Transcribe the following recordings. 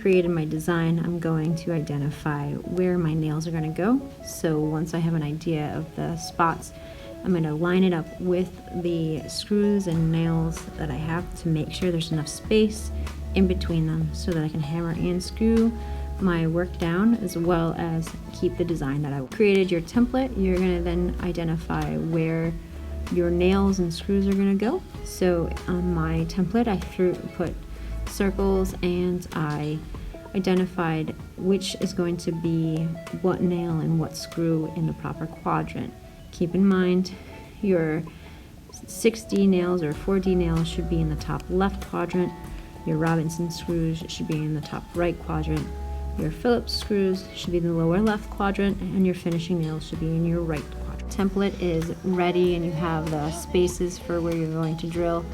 Created my design, I'm going to identify where my nails are going to go. So once I have an idea of the spots, I'm going to line it up with the screws and nails that I have to make sure there's enough space in between them so that I can hammer and screw my work down, as well as keep the design that I created. Your template, you're going to then identify where your nails and screws are going to go. So on my template, I put circles, and I identified which is going to be what nail and what screw in the proper quadrant. Keep in mind your 6D nails or 4D nails should be in the top left quadrant, your Robinson screws should be in the top right quadrant, your Phillips screws should be in the lower left quadrant, and your finishing nails should be in your right quadrant. Template is ready and you have the spaces for where you're going to drill.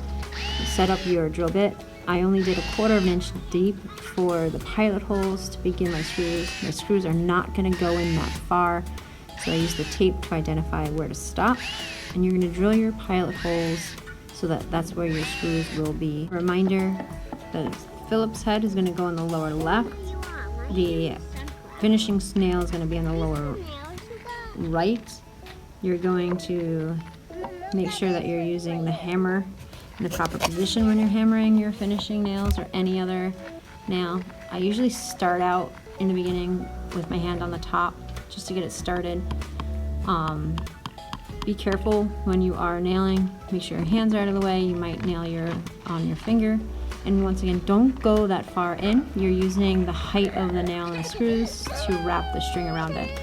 Set up your drill bit. I only did 1/4 inch deep for the pilot holes to begin my screws. My screws are not going to go in that far, so I use the tape to identify where to stop. And you're going to drill your pilot holes so that that's where your screws will be. Reminder, the Phillips head is going to go in the lower left. The finishing nail is going to be in the lower right. You're going to make sure that you're using the hammer in the proper position when you're hammering your finishing nails or any other nail. I usually start out in the beginning with my hand on the top just to get it started. Be careful when you are nailing. Make sure your hands are out of the way. You might nail on your finger. And once again, don't go that far in. You're using the height of the nail and the screws to wrap the string around it.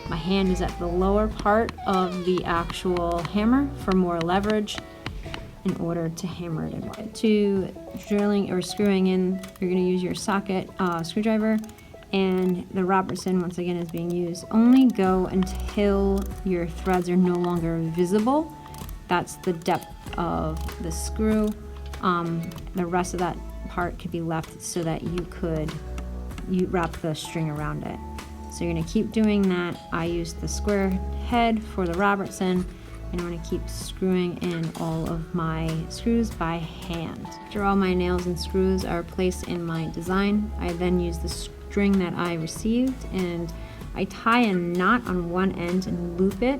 My hand is at the lower part of the actual hammer for more leverage in order to hammer it in. To drilling or screwing in, you're going to use your socket screwdriver, and the Robertson once again is being used. Only go until your threads are no longer visible. That's the depth of the screw. The rest of that part could be left so that you wrap the string around it. So you're going to keep doing that. I use the square head for the Robertson, and I'm going to keep screwing in all of my screws by hand. After all my nails and screws are placed in my design, I then use the string that I received, and I tie a knot on one end and loop it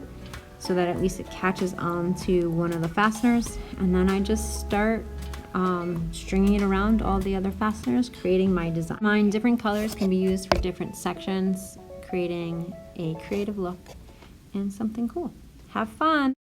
so that at least it catches on to one of the fasteners, and then I just start stringing it around all the other fasteners, creating my design. Different colors can be used for different sections, creating a creative look and something cool. Have fun!